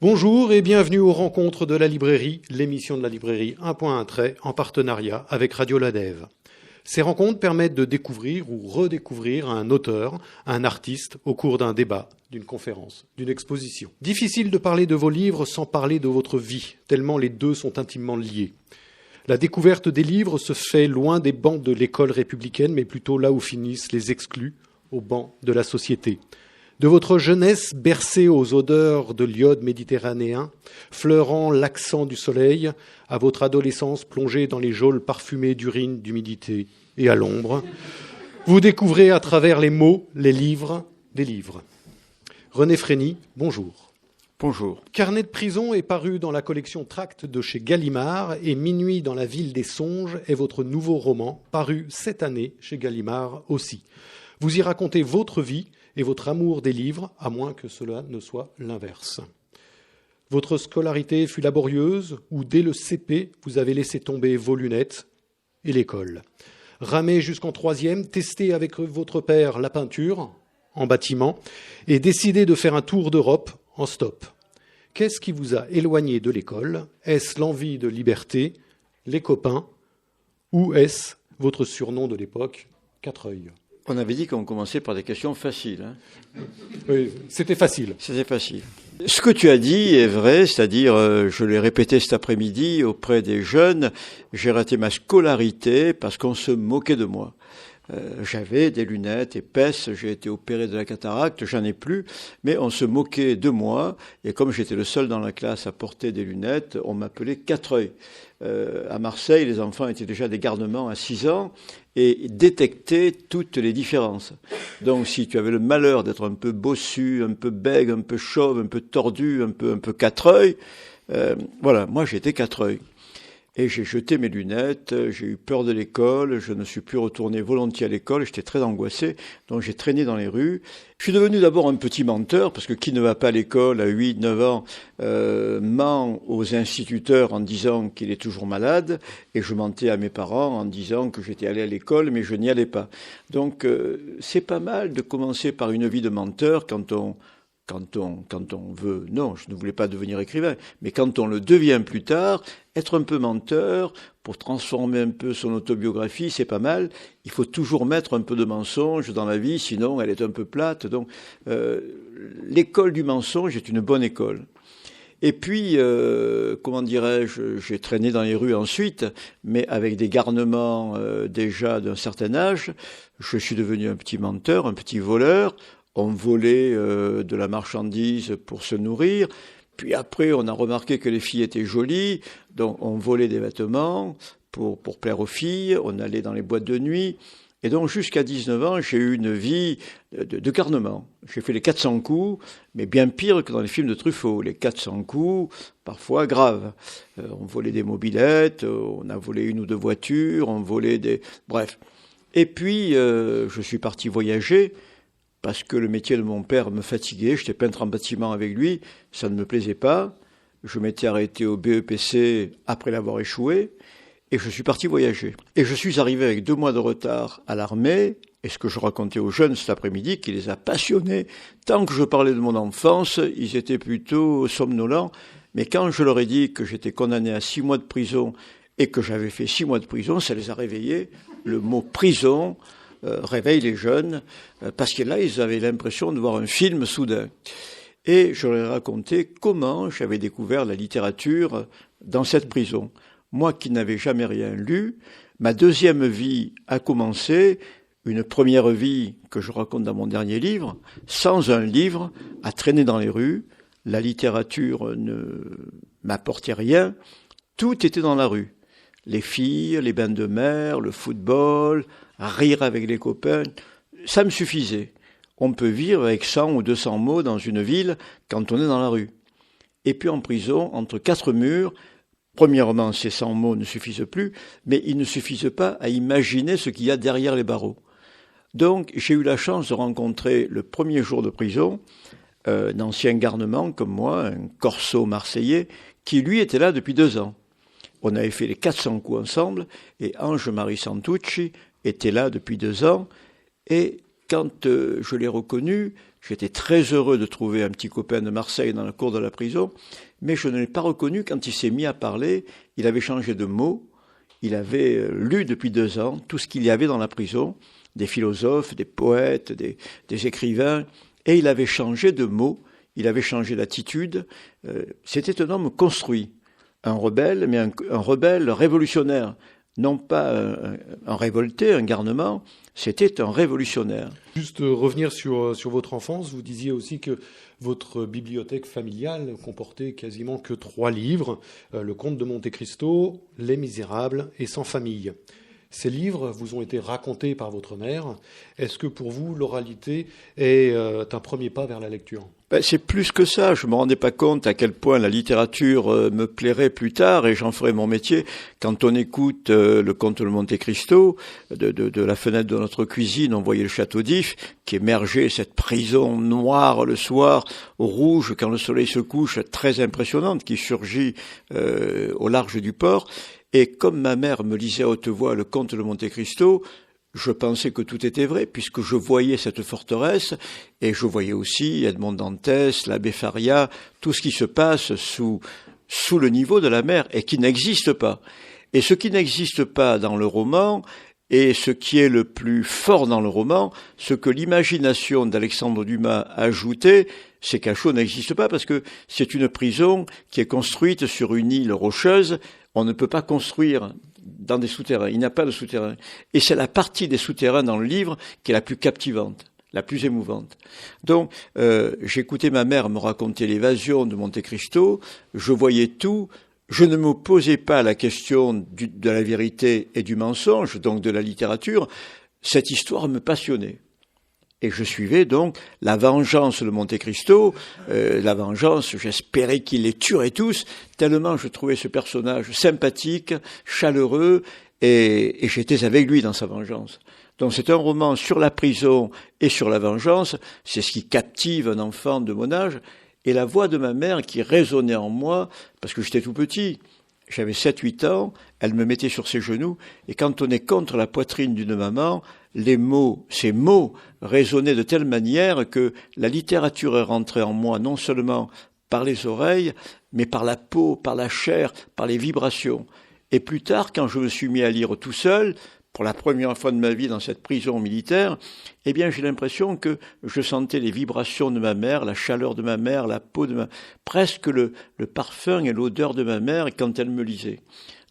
Bonjour et bienvenue aux rencontres de la librairie, l'émission de la librairie 1.1 en partenariat avec Radio Ladève. Ces rencontres permettent de découvrir ou redécouvrir un auteur, un artiste au cours d'un débat, d'une conférence, d'une exposition. Difficile de parler de vos livres sans parler de votre vie, tellement les deux sont intimement liés. La découverte des livres se fait loin des bancs de l'école républicaine, mais plutôt là où finissent les exclus, au banc de la société. De votre jeunesse bercée aux odeurs de l'iode méditerranéen, fleurant l'accent du soleil, à votre adolescence plongée dans les geôles parfumées d'urine, d'humidité et à l'ombre, vous découvrez à travers les mots, les livres, des livres. René Frény, bonjour. Bonjour. Carnet de prison est paru dans la collection Tracts de chez Gallimard et Minuit dans la ville des songes est votre nouveau roman, paru cette année chez Gallimard aussi. Vous y racontez votre vie et votre amour des livres, à moins que cela ne soit l'inverse. Votre scolarité fut laborieuse, ou dès le CP, vous avez laissé tomber vos lunettes et l'école. Ramé jusqu'en troisième, testé avec votre père la peinture, en bâtiment, et décidé de faire un tour d'Europe en stop. Qu'est-ce qui vous a éloigné de l'école ? Est-ce l'envie de liberté, les copains, ou est-ce votre surnom de l'époque, Quatreul ? On avait dit qu'on commençait par des questions faciles. Oui, c'était facile. C'était facile. Ce que tu as dit est vrai, c'est-à-dire, je l'ai répété cet après-midi auprès des jeunes, j'ai raté ma scolarité parce qu'on se moquait de moi. J'avais des lunettes épaisses, j'ai été opéré de la cataracte, j'en ai plus, mais on se moquait de moi, et comme j'étais le seul dans la classe à porter des lunettes, on m'appelait Quatreul. À Marseille, les enfants étaient déjà des garnements à 6 ans, et détectaient toutes les différences. Donc si tu avais le malheur d'être un peu bossu, un peu bègue, un peu chauve, un peu tordu, un peu Quatreul, voilà, moi j'étais Quatreul. Et j'ai jeté mes lunettes, j'ai eu peur de l'école, je ne suis plus retourné volontiers à l'école, j'étais très angoissé, donc j'ai traîné dans les rues. Je suis devenu d'abord un petit menteur, parce que qui ne va pas à l'école à 8, 9 ans ment aux instituteurs en disant qu'il est toujours malade, et je mentais à mes parents en disant que j'étais allé à l'école, mais je n'y allais pas. Donc c'est pas mal de commencer par une vie de menteur quand on veut, non, je ne voulais pas devenir écrivain, mais quand on le devient plus tard, être un peu menteur, pour transformer un peu son autobiographie, c'est pas mal. Il faut toujours mettre un peu de mensonge dans la vie, sinon elle est un peu plate. Donc, l'école du mensonge est une bonne école. Et puis, comment dirais-je, j'ai traîné dans les rues ensuite, mais avec des garnements déjà d'un certain âge. Je suis devenu un petit menteur, un petit voleur. On volait de la marchandise pour se nourrir. Puis après, on a remarqué que les filles étaient jolies, donc on volait des vêtements pour plaire aux filles. On allait dans les boîtes de nuit. Et donc, jusqu'à 19 ans, j'ai eu une vie de garnement. J'ai fait les 400 coups, mais bien pire que dans les films de Truffaut. Les 400 coups, parfois graves. On volait des mobylettes, on a volé 1 ou 2 voitures, on volait des... Bref. Et puis, je suis parti voyager, parce que le métier de mon père me fatiguait. J'étais peintre en bâtiment avec lui, ça ne me plaisait pas. Je m'étais arrêté au BEPC après l'avoir échoué, et je suis parti voyager. Et je suis arrivé avec 2 mois de retard à l'armée, et ce que je racontais aux jeunes cet après-midi, qui les a passionnés, tant que je parlais de mon enfance, ils étaient plutôt somnolents, mais quand je leur ai dit que j'étais condamné à 6 mois de prison, et que j'avais fait 6 mois de prison, ça les a réveillés. Le mot prison réveille les jeunes, parce que là, ils avaient l'impression de voir un film soudain. Et je leur ai raconté comment j'avais découvert la littérature dans cette prison. Moi qui n'avais jamais rien lu, ma deuxième vie a commencé, une première vie que je raconte dans mon dernier livre, sans un livre, à traîner dans les rues. La littérature ne m'apportait rien, tout était dans la rue. Les filles, les bains de mer, le football, rire avec les copains, ça me suffisait. On peut vivre avec 100 ou 200 mots dans une ville quand on est dans la rue. Et puis en prison, entre 4 murs, premièrement, ces 100 mots ne suffisent plus, mais ils ne suffisent pas à imaginer ce qu'il y a derrière les barreaux. Donc j'ai eu la chance de rencontrer le premier jour de prison un ancien garnement comme moi, un corso marseillais, qui lui était là depuis 2 ans. On avait fait les 400 coups ensemble, et Ange-Marie Santucci était là depuis 2 ans, et quand je l'ai reconnu, J'étais très heureux de trouver un petit copain de Marseille dans la cour de la prison, mais je ne l'ai pas reconnu quand il s'est mis à parler. Il avait changé de mots. Il avait lu depuis 2 ans tout ce qu'il y avait dans la prison, des philosophes, des poètes, des écrivains, et il avait changé de mots, il avait changé d'attitude. C'était un homme construit, un rebelle, mais un rebelle révolutionnaire. Non pas un révolté, un garnement, c'était un révolutionnaire. Juste revenir sur votre enfance, vous disiez aussi que votre bibliothèque familiale comportait quasiment que 3 livres, Le Comte de Monte Cristo, Les Misérables et Sans famille. Ces livres vous ont été racontés par votre mère. Est-ce que pour vous, l'oralité est un premier pas vers la lecture ? C'est plus que ça. Je me rendais pas compte à quel point la littérature me plairait plus tard et j'en ferai mon métier. Quand on écoute le Comte de Monte Cristo, de la fenêtre de notre cuisine, on voyait le château d'If qui émergeait, cette prison noire le soir, rouge quand le soleil se couche, très impressionnante, qui surgit au large du port. Et comme ma mère me lisait à haute voix le Comte de Monte Cristo, je pensais que tout était vrai, puisque je voyais cette forteresse, et je voyais aussi Edmond Dantès, l'abbé Faria, tout ce qui se passe sous le niveau de la mer, et qui n'existe pas. Et ce qui n'existe pas dans le roman, et ce qui est le plus fort dans le roman, ce que l'imagination d'Alexandre Dumas a ajouté, ces cachots n'existent pas, parce que c'est une prison qui est construite sur une île rocheuse. On ne peut pas construire dans des souterrains. Il n'y a pas de souterrains. Et c'est la partie des souterrains dans le livre qui est la plus captivante, la plus émouvante. Donc, j'écoutais ma mère me raconter l'évasion de Monte Cristo. Je voyais tout. Je ne me posais pas la question de la vérité et du mensonge, donc de la littérature. Cette histoire me passionnait. Et je suivais donc la vengeance de Monte Cristo, la vengeance, j'espérais qu'il les tuerait tous, tellement je trouvais ce personnage sympathique, chaleureux, et j'étais avec lui dans sa vengeance. Donc c'est un roman sur la prison et sur la vengeance, c'est ce qui captive un enfant de mon âge, et la voix de ma mère qui résonnait en moi, parce que j'étais tout petit, j'avais 7-8 ans, elle me mettait sur ses genoux, et quand on est contre la poitrine d'une maman, ces mots résonnaient de telle manière que la littérature est rentrée en moi non seulement par les oreilles, mais par la peau, par la chair, par les vibrations. Et plus tard, quand je me suis mis à lire tout seul, pour la première fois de ma vie dans cette prison militaire, eh bien, j'ai l'impression que je sentais les vibrations de ma mère, la chaleur de ma mère, la peau de presque le parfum et l'odeur de ma mère quand elle me lisait.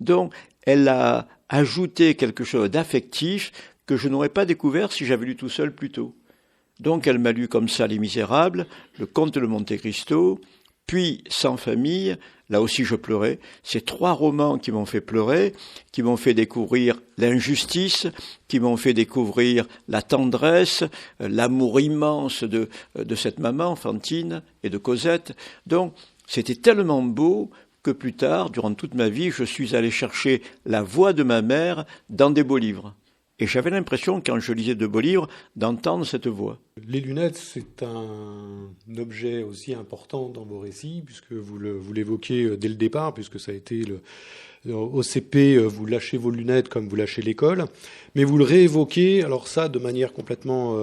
Donc, elle a ajouté quelque chose d'affectif que je n'aurais pas découvert si j'avais lu tout seul plus tôt. Donc elle m'a lu comme ça Les Misérables, Le Comte de Monte Cristo, puis Sans famille, là aussi je pleurais. Ces 3 romans qui m'ont fait pleurer, qui m'ont fait découvrir l'injustice, qui m'ont fait découvrir la tendresse, l'amour immense de cette maman, Fantine, et de Cosette. Donc c'était tellement beau que plus tard, durant toute ma vie, je suis allé chercher la voix de ma mère dans des beaux livres. Et j'avais l'impression, quand je lisais de beaux livres, d'entendre cette voix. Les lunettes, c'est un objet aussi important dans vos récits, puisque vous l'évoquiez dès le départ, puisque ça a été au CP, vous lâchez vos lunettes comme vous lâchez l'école, mais vous le réévoquez, alors ça, de manière complètement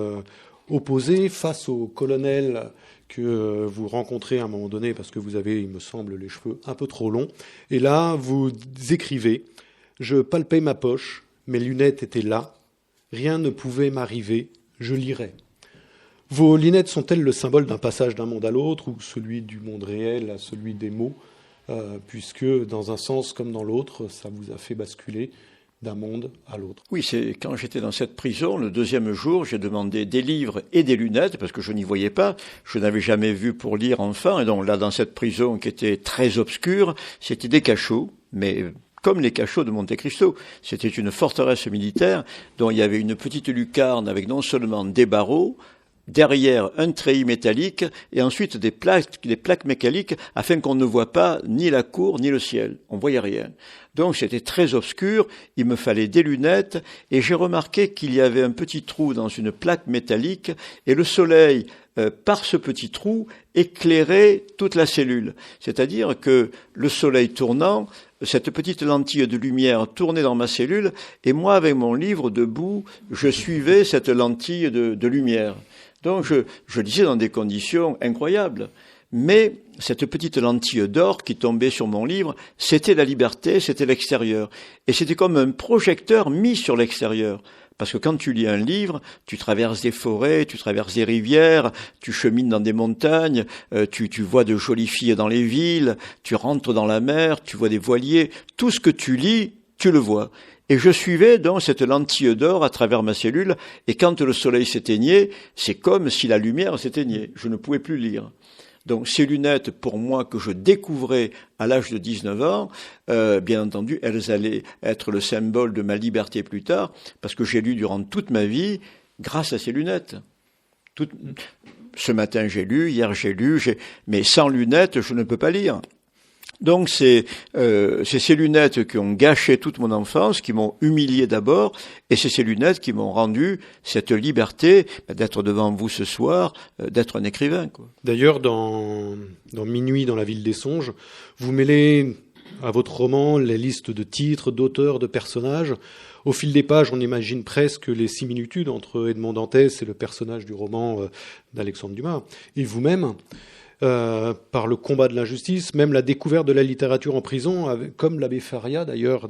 opposée, face au colonel que vous rencontrez à un moment donné, parce que vous avez, il me semble, les cheveux un peu trop longs. Et là, vous écrivez « Je palpais ma poche, mes lunettes étaient là, rien ne pouvait m'arriver, je lirais. » Vos lunettes sont-elles le symbole d'un passage d'un monde à l'autre, ou celui du monde réel à celui des mots, puisque dans un sens comme dans l'autre, ça vous a fait basculer d'un monde à l'autre? Oui, c'est quand j'étais dans cette prison, le 2e jour, j'ai demandé des livres et des lunettes, parce que je n'y voyais pas, je n'avais jamais vu pour lire enfant, et donc là, dans cette prison qui était très obscure, c'était des cachots, mais comme les cachots de Monte Cristo. C'était une forteresse militaire dont il y avait une petite lucarne avec non seulement des barreaux, derrière un treillis métallique et ensuite des plaques mécaniques afin qu'on ne voit pas ni la cour ni le ciel. On voyait rien. Donc c'était très obscur, il me fallait des lunettes et j'ai remarqué qu'il y avait un petit trou dans une plaque métallique et le soleil par ce petit trou, éclairer toute la cellule. C'est-à-dire que le soleil tournant, cette petite lentille de lumière tournait dans ma cellule, et moi, avec mon livre debout, je suivais cette lentille de lumière. Donc je lisais dans des conditions incroyables. Mais cette petite lentille d'or qui tombait sur mon livre, c'était la liberté, c'était l'extérieur. Et c'était comme un projecteur mis sur l'extérieur. Parce que quand tu lis un livre, tu traverses des forêts, tu traverses des rivières, tu chemines dans des montagnes, tu vois de jolies filles dans les villes, tu rentres dans la mer, tu vois des voiliers. Tout ce que tu lis, tu le vois. Et je suivais donc cette lentille d'or à travers ma cellule, et quand le soleil s'éteignait, c'est comme si la lumière s'éteignait. Je ne pouvais plus lire. Donc ces lunettes, pour moi, que je découvrais à l'âge de 19 ans, bien entendu, elles allaient être le symbole de ma liberté plus tard, parce que j'ai lu durant toute ma vie grâce à ces lunettes. Ce matin j'ai lu, hier j'ai lu, mais sans lunettes, je ne peux pas lire. Donc c'est ces lunettes qui ont gâché toute mon enfance, qui m'ont humilié d'abord, et c'est ces lunettes qui m'ont rendu cette liberté d'être devant vous ce soir, d'être un écrivain, quoi. D'ailleurs, dans Minuit dans la ville des songes, vous mêlez à votre roman les listes de titres, d'auteurs, de personnages. Au fil des pages, on imagine presque les similitudes entre Edmond Dantès et le personnage du roman d'Alexandre Dumas, et vous-même. Par le combat de l'injustice, même la découverte de la littérature en prison, comme l'abbé Faria d'ailleurs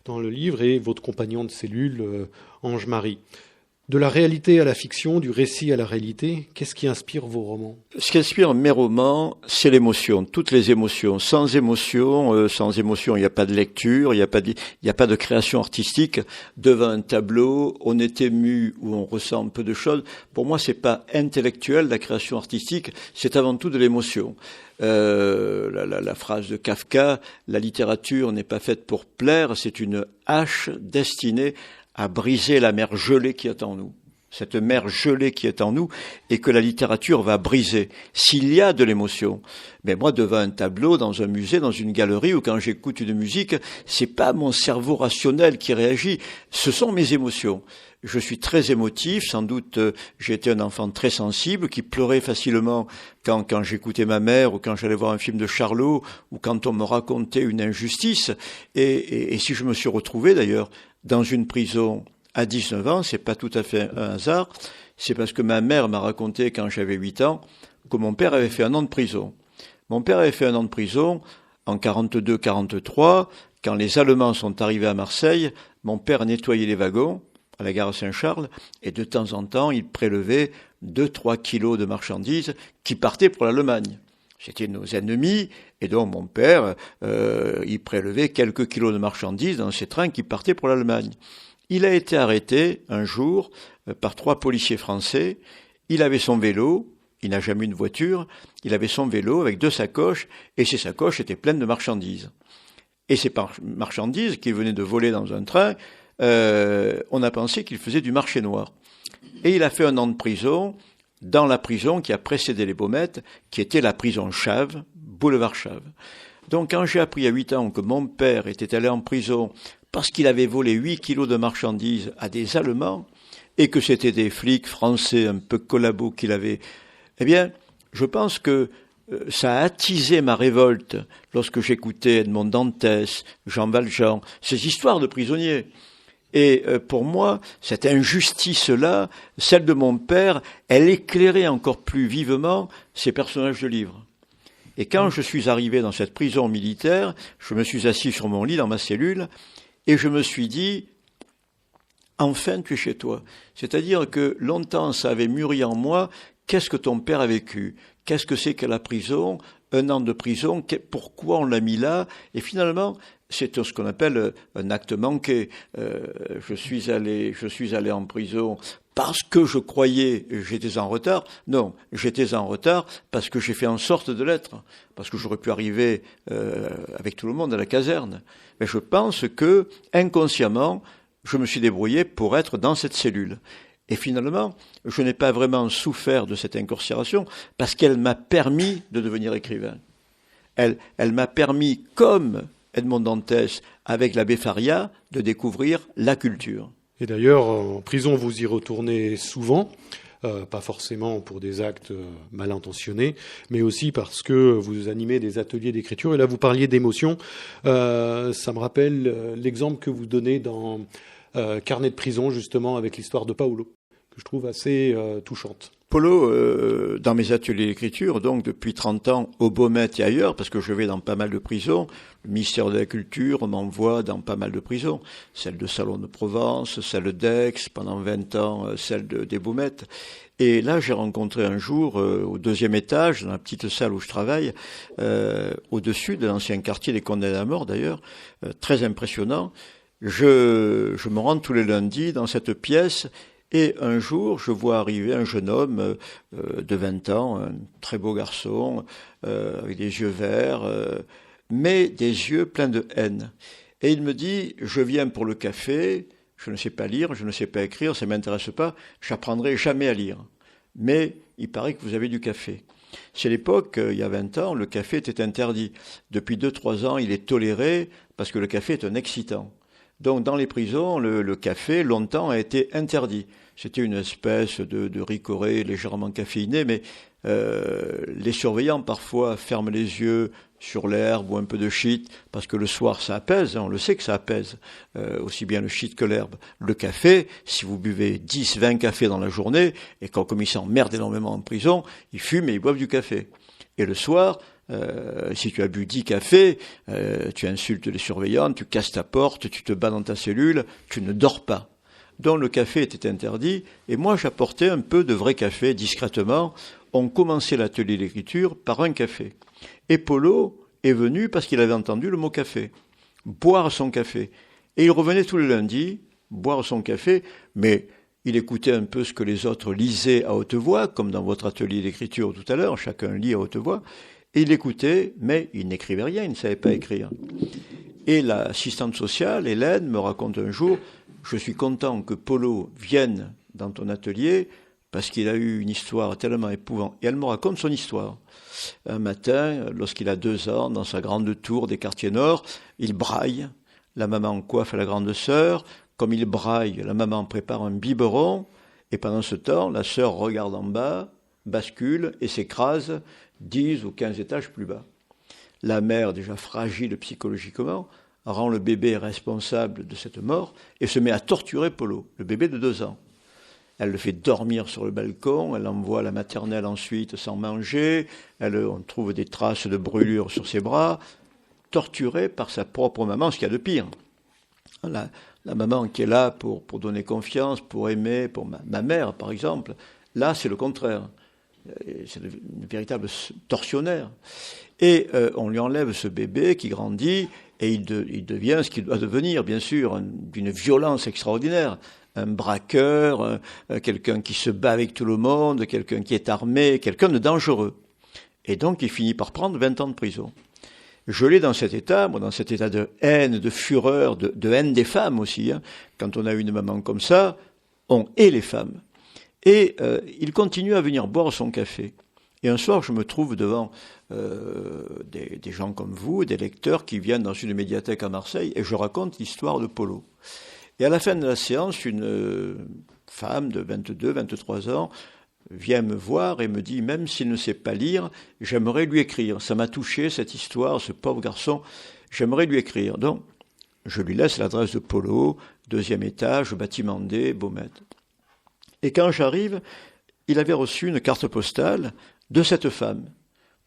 dans le livre, et votre compagnon de cellule, Ange-Marie. De la réalité à la fiction, du récit à la réalité, qu'est-ce qui inspire vos romans ? Ce qui inspire mes romans, c'est l'émotion, toutes les émotions. Sans émotion, il n'y a pas de lecture, il n'y a pas de création artistique. Devant un tableau, on est ému ou on ressent peu de choses. Pour moi, c'est pas intellectuel, la création artistique, c'est avant tout de l'émotion. La phrase de Kafka, la littérature n'est pas faite pour plaire, c'est une hache destinée à briser la mer gelée qui est en nous. Cette mer gelée qui est en nous et que la littérature va briser. S'il y a de l'émotion. Mais moi, devant un tableau, dans un musée, dans une galerie, ou quand j'écoute une musique, c'est pas mon cerveau rationnel qui réagit. Ce sont mes émotions. Je suis très émotif. Sans doute, j'ai été un enfant très sensible qui pleurait facilement quand j'écoutais ma mère ou quand j'allais voir un film de Charlot ou quand on me racontait une injustice. Et si je me suis retrouvé d'ailleurs dans une prison à 19 ans, c'est pas tout à fait un hasard, c'est parce que ma mère m'a raconté quand j'avais 8 ans que mon père avait fait 1 an de prison. Mon père avait fait 1 an de prison en 42-43, quand les Allemands sont arrivés à Marseille, mon père nettoyait les wagons à la gare Saint-Charles, et de temps en temps, il prélevait 2-3 kilos de marchandises qui partaient pour l'Allemagne. C'était nos ennemis, et donc mon père, il prélevait quelques kilos de marchandises dans ces trains qui partaient pour l'Allemagne. Il a été arrêté un jour par 3 policiers français. Il avait son vélo, il n'a jamais eu une voiture, il avait son vélo avec 2 sacoches, et ces sacoches étaient pleines de marchandises. Et ces marchandises qu'il venait de voler dans un train, on a pensé qu'il faisait du marché noir. Et il a fait 1 an de prison, dans la prison qui a précédé les Baumettes, qui était la prison Chave, boulevard Chave. Donc quand j'ai appris à 8 ans que mon père était allé en prison parce qu'il avait volé 8 kilos de marchandises à des Allemands, et que c'était des flics français un peu collabos qu'il avait, eh bien, je pense que ça a attisé ma révolte lorsque j'écoutais Edmond Dantès, Jean Valjean, ces histoires de prisonniers. Et pour moi, cette injustice-là, celle de mon père, elle éclairait encore plus vivement ces personnages de livres. Et quand je suis arrivé dans cette prison militaire, je me suis assis sur mon lit dans ma cellule, et je me suis dit, enfin tu es chez toi. C'est-à-dire que longtemps ça avait mûri en moi, qu'est-ce que ton père a vécu ? Qu'est-ce que c'est que la prison ? 1 an de prison, pourquoi on l'a mis là ? Et finalement, c'est ce qu'on appelle un acte manqué. Je suis allé en prison parce que je croyais j'étais en retard. Non, j'étais en retard parce que j'ai fait en sorte de l'être. Parce que j'aurais pu arriver avec tout le monde à la caserne. Mais je pense que, inconsciemment, je me suis débrouillé pour être dans cette cellule. Et finalement, je n'ai pas vraiment souffert de cette incarcération parce qu'elle m'a permis de devenir écrivain. Elle m'a permis, comme Edmond Dantès avec l'abbé Faria, de découvrir la culture. Et d'ailleurs, en prison, vous y retournez souvent. pas forcément pour des actes mal intentionnés, mais aussi parce que vous animez des ateliers d'écriture. Et là, vous parliez d'émotion. Ça me rappelle l'exemple que vous donnez dans Carnet de prison, justement, avec l'histoire de Paolo, que je trouve assez touchante. Polo, dans mes ateliers d'écriture, donc depuis 30 ans, au Baumettes et ailleurs, parce que je vais dans pas mal de prisons, le ministère de la Culture m'envoie dans pas mal de prisons, celle de Salon de Provence, celle d'Aix, pendant 20 ans, celle des Baumettes. Et là, j'ai rencontré un jour, au 2e étage, dans la petite salle où je travaille, au-dessus de l'ancien quartier des condamnés à mort d'ailleurs, très impressionnant. Je me rends tous les lundis dans cette pièce. Et un jour, je vois arriver un jeune homme de 20 ans, un très beau garçon, avec des yeux verts, mais des yeux pleins de haine. Et il me dit, je viens pour le café, je ne sais pas lire, je ne sais pas écrire, ça ne m'intéresse pas, j'apprendrai jamais à lire. Mais il paraît que vous avez du café. C'est l'époque, il y a 20 ans, le café était interdit. Depuis 2-3 ans, il est toléré parce que le café est un excitant. Donc dans les prisons, le café, longtemps, a été interdit. C'était une espèce de ricoré légèrement caféiné, mais les surveillants parfois ferment les yeux sur l'herbe ou un peu de shit, parce que le soir ça apaise, on le sait que ça apaise, aussi bien le shit que l'herbe. Le café, si vous buvez 10-20 cafés dans la journée, et comme ils s'emmerdent énormément en prison, ils fument et ils boivent du café. Et le soir, si tu as bu 10 cafés, tu insultes les surveillants, tu casses ta porte, tu te bats dans ta cellule, tu ne dors pas. Donc le café était interdit, et moi j'apportais un peu de vrai café discrètement. On commençait l'atelier d'écriture par un café. Et Polo est venu parce qu'il avait entendu le mot café, boire son café. Et il revenait tous les lundis, boire son café, mais il écoutait un peu ce que les autres lisaient à haute voix, comme dans votre atelier d'écriture tout à l'heure, chacun lit à haute voix. Et il écoutait, mais il n'écrivait rien, il ne savait pas écrire. Et l'assistante sociale, Hélène, me raconte un jour, je suis content que Polo vienne dans ton atelier parce qu'il a eu une histoire tellement épouvantable. Et elle me raconte son histoire. Un matin, lorsqu'il a 2 ans, dans sa grande tour des quartiers nord, il braille. La maman coiffe la grande sœur. Comme il braille, la maman prépare un biberon. Et pendant ce temps, la sœur regarde en bas, bascule et s'écrase 10 ou 15 étages plus bas. La mère, déjà fragile psychologiquement, rend le bébé responsable de cette mort et se met à torturer Polo, le bébé de 2 ans. Elle le fait dormir sur le balcon, elle envoie à la maternelle ensuite sans manger, on trouve des traces de brûlures sur ses bras, torturé par sa propre maman, ce qu'il y a de pire. La maman qui est là pour donner confiance, pour aimer, pour ma mère par exemple, là c'est le contraire. C'est une véritable tortionnaire. Et on lui enlève ce bébé qui grandit et il devient ce qu'il doit devenir, bien sûr, d'une violence extraordinaire. Un braqueur, quelqu'un qui se bat avec tout le monde, quelqu'un qui est armé, quelqu'un de dangereux. Et donc il finit par prendre 20 ans de prison. Je l'ai dans cet état, moi, dans cet état de haine, de fureur, de haine des femmes aussi. Hein. Quand on a une maman comme ça, on hait les femmes. Et il continue à venir boire son café. Et un soir, je me trouve devant des gens comme vous, des lecteurs qui viennent dans une médiathèque à Marseille, et je raconte l'histoire de Polo. Et à la fin de la séance, une femme de 22, 23 ans vient me voir et me dit, même s'il ne sait pas lire, j'aimerais lui écrire. Ça m'a touché, cette histoire, ce pauvre garçon, j'aimerais lui écrire. Donc, je lui laisse l'adresse de Polo, 2e étage, bâtiment D, Baumettes. Et quand j'arrive, il avait reçu une carte postale de cette femme,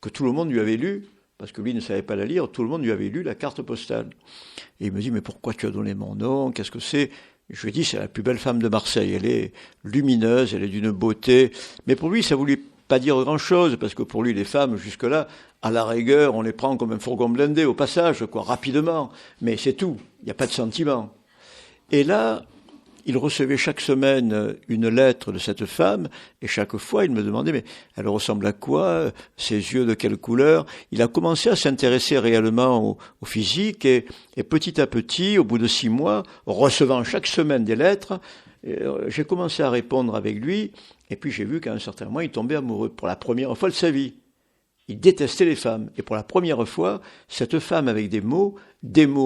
que tout le monde lui avait lue, parce que lui ne savait pas la lire, tout le monde lui avait lu la carte postale. Et il me dit, mais pourquoi tu as donné mon nom? Qu'est-ce que c'est? Je lui ai dit, c'est la plus belle femme de Marseille, elle est lumineuse, elle est d'une beauté. Mais pour lui, ça ne voulait pas dire grand-chose, parce que pour lui, les femmes, jusque-là, à la rigueur, on les prend comme un fourgon blindé au passage, quoi, rapidement. Mais c'est tout, il n'y a pas de sentiment. Et là, il recevait chaque semaine une lettre de cette femme, et chaque fois, il me demandait, mais elle ressemble à quoi? Ses yeux de quelle couleur? Il a commencé à s'intéresser réellement au physique, et petit à petit, au bout de 6 mois, recevant chaque semaine des lettres, j'ai commencé à répondre avec lui, et puis j'ai vu qu'à un certain moment, il tombait amoureux pour la première fois de sa vie. Il détestait les femmes. Et pour la première fois, cette femme avec des mots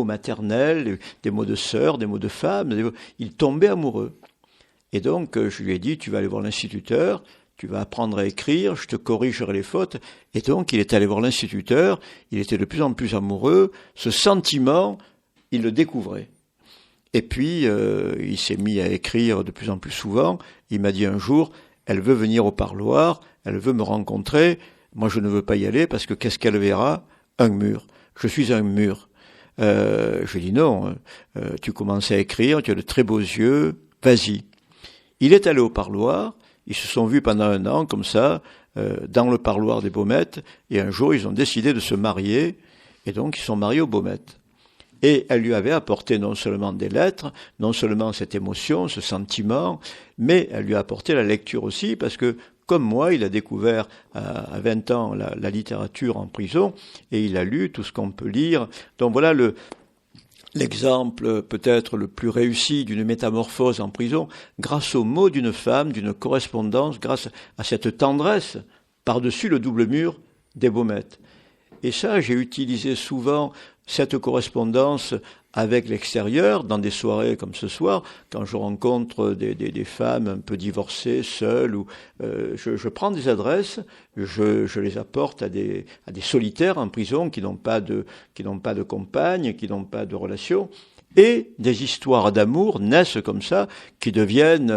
maternels, des mots de sœur, des mots de femme, il tombait amoureux. Et donc, je lui ai dit, tu vas aller voir l'instituteur, tu vas apprendre à écrire, je te corrigerai les fautes. Et donc, il est allé voir l'instituteur, il était de plus en plus amoureux, ce sentiment, il le découvrait. Et puis, il s'est mis à écrire de plus en plus souvent. Il m'a dit un jour, elle veut venir au parloir, elle veut me rencontrer. Moi, je ne veux pas y aller parce que qu'est-ce qu'elle verra? Un mur. Je suis un mur. Je lui ai dit non, tu commences à écrire, tu as de très beaux yeux, vas-y. Il est allé au parloir, ils se sont vus pendant 1 an, comme ça, dans le parloir des Baumettes, et un jour, ils ont décidé de se marier, et donc ils sont mariés aux Baumettes. Et elle lui avait apporté non seulement des lettres, non seulement cette émotion, ce sentiment, mais elle lui a apporté la lecture aussi, parce que, comme moi, il a découvert à 20 ans la littérature en prison, et il a lu tout ce qu'on peut lire. Donc voilà l'exemple peut-être le plus réussi d'une métamorphose en prison, grâce aux mots d'une femme, d'une correspondance, grâce à cette tendresse par-dessus le double mur des Baumettes. Et ça, j'ai utilisé souvent cette correspondance avec l'extérieur, dans des soirées comme ce soir, quand je rencontre des femmes un peu divorcées, seules, ou je prends des adresses, je les apporte à des solitaires en prison qui n'ont pas de compagne, qui n'ont pas de relation, et des histoires d'amour naissent comme ça, qui deviennent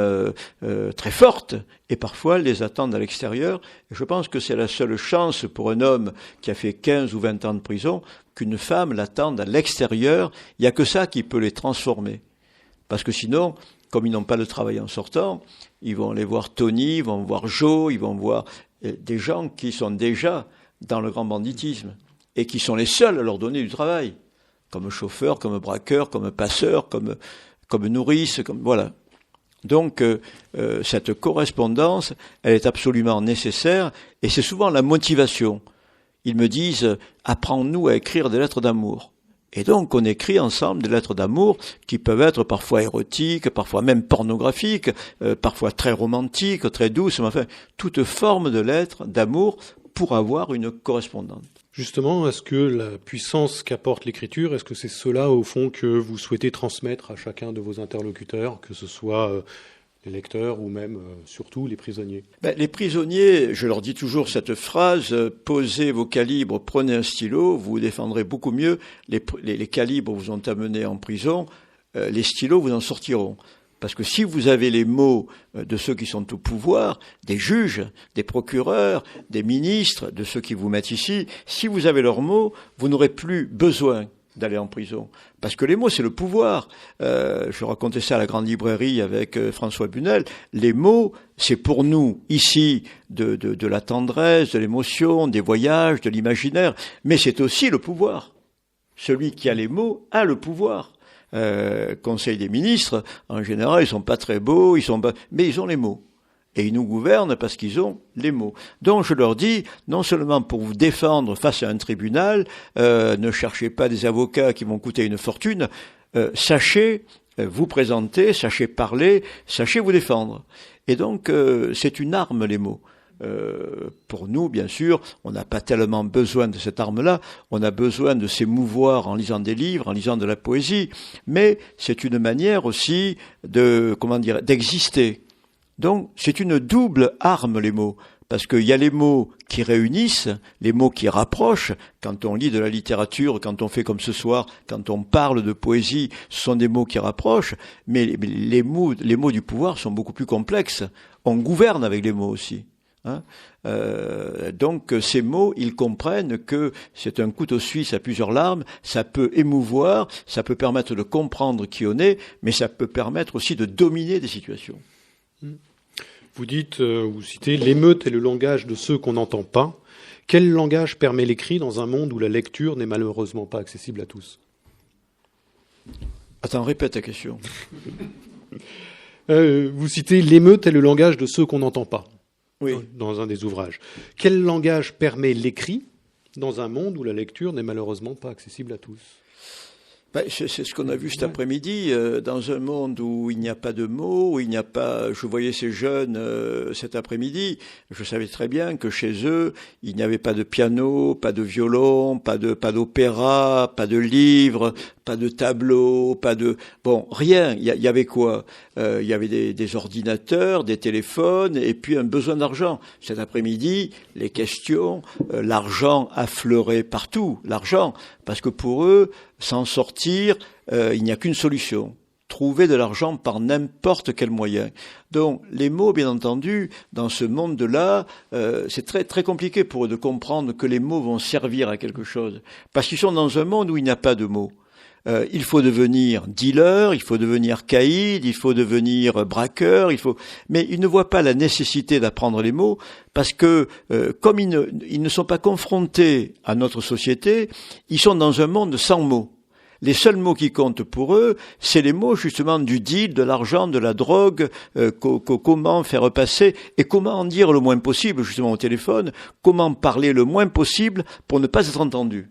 très fortes, et parfois elles les attendent à l'extérieur. Et je pense que c'est la seule chance pour un homme qui a fait 15 ou 20 ans de prison, qu'une femme l'attende à l'extérieur. Il n'y a que ça qui peut les transformer. Parce que sinon, comme ils n'ont pas de travail en sortant, ils vont aller voir Tony, ils vont voir Joe, ils vont voir des gens qui sont déjà dans le grand banditisme, et qui sont les seuls à leur donner du travail. Comme chauffeur, comme braqueur, comme passeur, comme nourrice, voilà. Donc, cette correspondance, elle est absolument nécessaire, et c'est souvent la motivation. Ils me disent, apprends-nous à écrire des lettres d'amour. Et donc, on écrit ensemble des lettres d'amour qui peuvent être parfois érotiques, parfois même pornographiques, parfois très romantiques, très douces, mais enfin, toute forme de lettres d'amour pour avoir une correspondance. Justement, est-ce que la puissance qu'apporte l'écriture, est-ce que c'est cela, au fond, que vous souhaitez transmettre à chacun de vos interlocuteurs, que ce soit les lecteurs ou même, surtout, les prisonniers? Les prisonniers, je leur dis toujours cette phrase, posez vos calibres, prenez un stylo, vous défendrez beaucoup mieux. Les calibres vous ont amené en prison, les stylos vous en sortiront. Parce que si vous avez les mots de ceux qui sont au pouvoir, des juges, des procureurs, des ministres, de ceux qui vous mettent ici, si vous avez leurs mots, vous n'aurez plus besoin d'aller en prison. Parce que les mots, c'est le pouvoir. Je racontais ça à la grande librairie avec François Bunel. Les mots, c'est pour nous, ici, de la tendresse, de l'émotion, des voyages, de l'imaginaire. Mais c'est aussi le pouvoir. Celui qui a les mots a le pouvoir. Conseil des ministres, en général, ils sont pas très beaux, mais ils ont les mots. Et ils nous gouvernent parce qu'ils ont les mots. Donc je leur dis, non seulement pour vous défendre face à un tribunal, ne cherchez pas des avocats qui vont coûter une fortune, sachez vous présenter, sachez parler, sachez vous défendre. Et donc c'est une arme, les mots. Pour nous, bien sûr, on n'a pas tellement besoin de cette arme-là, on a besoin de s'émouvoir en lisant des livres, en lisant de la poésie, mais c'est une manière aussi d'exister. Donc, c'est une double arme, les mots, parce qu'il y a les mots qui réunissent, les mots qui rapprochent. Quand on lit de la littérature, quand on fait comme ce soir, quand on parle de poésie, ce sont des mots qui rapprochent, mais les mots du pouvoir sont beaucoup plus complexes. On gouverne avec les mots aussi. Donc ces mots, ils comprennent que c'est un couteau suisse à plusieurs lames, ça peut émouvoir, ça peut permettre de comprendre qui on est, mais ça peut permettre aussi de dominer des situations. Vous dites, vous citez, l'émeute est le langage de ceux qu'on n'entend pas. Quel langage permet l'écrit dans un monde où la lecture n'est malheureusement pas accessible à tous? Attends, répète ta question. Vous citez, l'émeute est le langage de ceux qu'on n'entend pas. Oui. Dans un des ouvrages. Quel langage permet l'écrit dans un monde où la lecture n'est malheureusement pas accessible à tous? C'est ce qu'on a vu cet après-midi, dans un monde où il n'y a pas de mots, où il n'y a pas... Je voyais ces jeunes cet après-midi, je savais très bien que chez eux, il n'y avait pas de piano, pas de violon, pas d'opéra, pas de livres, pas de tableau, pas de... Bon, rien. Il y avait quoi? Il y avait des ordinateurs, des téléphones, et puis un besoin d'argent. Cet après-midi, les questions, l'argent affleurait partout, l'argent, parce que pour eux, s'en sortir, il n'y a qu'une solution. Trouver de l'argent par n'importe quel moyen. Donc, les mots, bien entendu, dans ce monde-là, c'est très, très compliqué pour eux de comprendre que les mots vont servir à quelque chose. Parce qu'ils sont dans un monde où il n'y a pas de mots. Il faut devenir dealer, il faut devenir caïd, il faut devenir braqueur, mais ils ne voient pas la nécessité d'apprendre les mots parce que comme ils ne sont pas confrontés à notre société, ils sont dans un monde sans mots. Les seuls mots qui comptent pour eux, c'est les mots justement du deal, de l'argent, de la drogue, comment faire passer et comment en dire le moins possible justement au téléphone, comment parler le moins possible pour ne pas être entendu.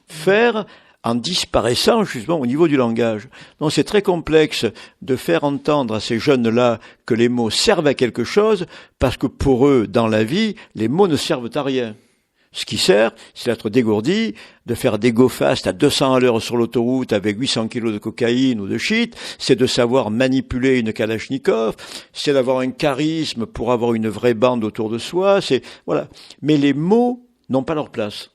Faire en disparaissant justement au niveau du langage. Donc c'est très complexe de faire entendre à ces jeunes-là que les mots servent à quelque chose, parce que pour eux, dans la vie, les mots ne servent à rien. Ce qui sert, c'est d'être dégourdi, de faire des go fast à 200 à l'heure sur l'autoroute avec 800 kilos de cocaïne ou de shit, c'est de savoir manipuler une Kalachnikov, c'est d'avoir un charisme pour avoir une vraie bande autour de soi, voilà. Mais les mots n'ont pas leur place.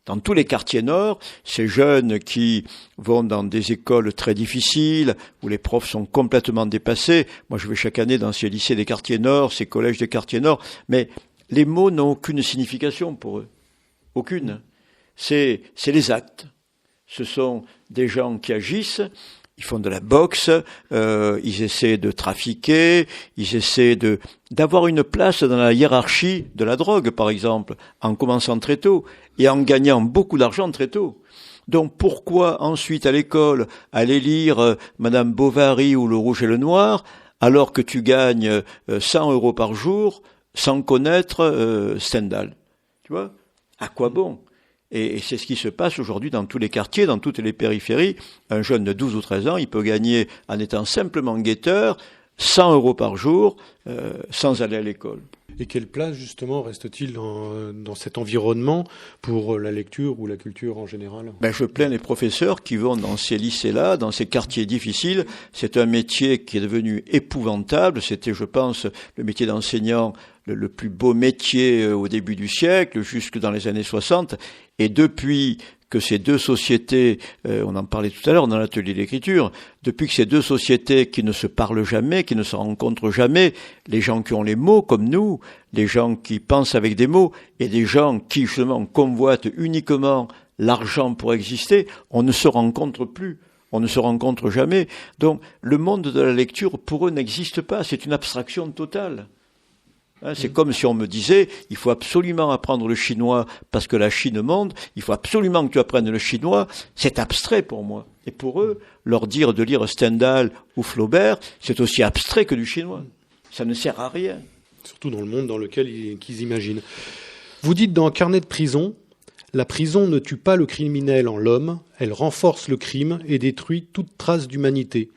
Dans tous les quartiers nord, ces jeunes qui vont dans des écoles très difficiles, où les profs sont complètement dépassés. Moi, je vais chaque année dans ces lycées des quartiers nord, ces collèges des quartiers nord, mais les mots n'ont aucune signification pour eux. Aucune. C'est les actes. Ce sont des gens qui agissent, ils font de la boxe, ils essaient de trafiquer, ils essaient d'avoir une place dans la hiérarchie de la drogue, par exemple, en commençant très tôt et en gagnant beaucoup d'argent très tôt. Donc pourquoi ensuite à l'école aller lire Madame Bovary ou Le Rouge et le Noir alors que tu gagnes 100 € par jour sans connaître Stendhal? Tu vois? À quoi bon? Et c'est ce qui se passe aujourd'hui dans tous les quartiers, dans toutes les périphéries. Un jeune de 12 ou 13 ans, il peut gagner, en étant simplement guetteur, 100 € par jour, sans aller à l'école. Et quelle place, justement, reste-t-il dans cet environnement pour la lecture ou la culture en général? Je plains les professeurs qui vont dans ces lycées-là, dans ces quartiers difficiles. C'est un métier qui est devenu épouvantable. C'était, je pense, le métier d'enseignant le plus beau métier au début du siècle, jusque dans les années 60. Et depuis que ces deux sociétés, on en parlait tout à l'heure dans l'atelier d'écriture, depuis que ces deux sociétés qui ne se parlent jamais, qui ne se rencontrent jamais, les gens qui ont les mots comme nous, les gens qui pensent avec des mots, et des gens qui justement convoitent uniquement l'argent pour exister, on ne se rencontre plus. On ne se rencontre jamais. Donc le monde de la lecture, pour eux, n'existe pas. C'est une abstraction totale. C'est comme si on me disait, il faut absolument apprendre le chinois parce que la Chine monte, il faut absolument que tu apprennes le chinois. C'est abstrait pour moi. Et pour eux, leur dire de lire Stendhal ou Flaubert, c'est aussi abstrait que du chinois. Ça ne sert à rien. Surtout dans le monde dans lequel qu'ils imaginent. Vous dites dans Carnet de prison, la prison ne tue pas le criminel en l'homme, elle renforce le crime et détruit toute trace d'humanité.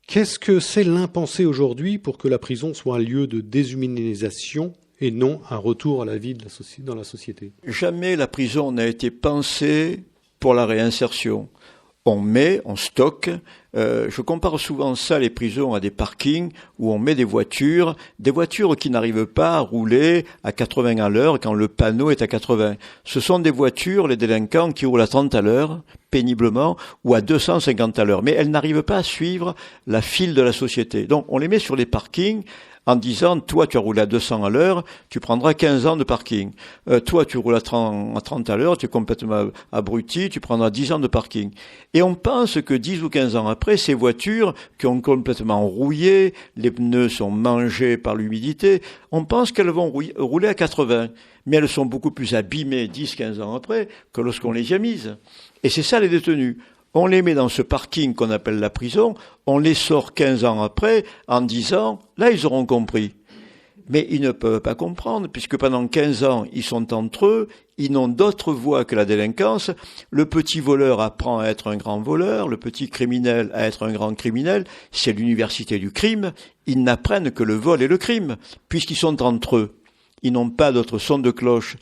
Qu'est-ce que c'est l'impensé aujourd'hui pour que la prison soit un lieu de déshumanisation et non un retour à la vie dans la société? Jamais la prison n'a été pensée pour la réinsertion. On stocke. Je compare souvent ça, les prisons, à des parkings où on met des voitures qui n'arrivent pas à rouler à 80 à l'heure quand le panneau est à 80. Ce sont des voitures, les délinquants, qui roulent à 30 à l'heure, péniblement, ou à 250 à l'heure. Mais elles n'arrivent pas à suivre la file de la société. Donc on les met sur les parkings en disant, toi tu as roulé à 200 à l'heure, tu prendras 15 ans de parking. Toi tu roules à 30 à l'heure, tu es complètement abruti, tu prendras 10 ans de parking. Et on pense que 10 ou 15 ans après, ces voitures qui ont complètement rouillé, les pneus sont mangés par l'humidité, on pense qu'elles vont rouler à 80. Mais elles sont beaucoup plus abîmées 10-15 ans après que lorsqu'on les y a mises. Et c'est ça les détenus. On les met dans ce parking qu'on appelle la prison, on les sort 15 ans après en disant, là ils auront compris. Mais ils ne peuvent pas comprendre, puisque pendant 15 ans, ils sont entre eux, ils n'ont d'autre voie que la délinquance. Le petit voleur apprend à être un grand voleur, le petit criminel à être un grand criminel. C'est l'université du crime. Ils n'apprennent que le vol et le crime, puisqu'ils sont entre eux. Ils n'ont pas d'autre son de cloche.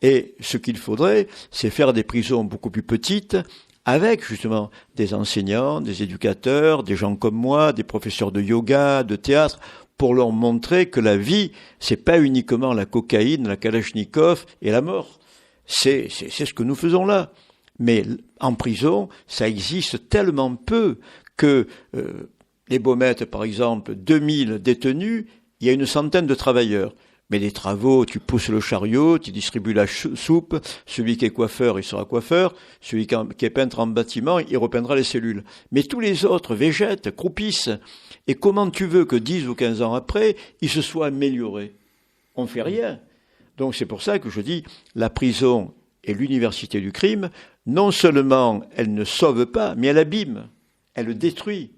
Et ce qu'il faudrait, c'est faire des prisons beaucoup plus petites, avec justement des enseignants, des éducateurs, des gens comme moi, des professeurs de yoga, de théâtre, pour leur montrer que la vie, c'est pas uniquement la cocaïne, la kalachnikov et la mort. C'est ce que nous faisons là. Mais en prison, ça existe tellement peu que les Baumettes, par exemple, 2000 détenus, il y a une centaine de travailleurs. Mais les travaux, tu pousses le chariot, tu distribues la soupe, celui qui est coiffeur, il sera coiffeur, celui qui est peintre en bâtiment, il repeindra les cellules. Mais tous les autres végètent, croupissent. Et comment tu veux que 10 ou 15 ans après, ils se soient améliorés? On ne fait rien. Donc c'est pour ça que je dis, la prison et l'université du crime, non seulement elle ne sauve pas, mais elle abîme, elle détruit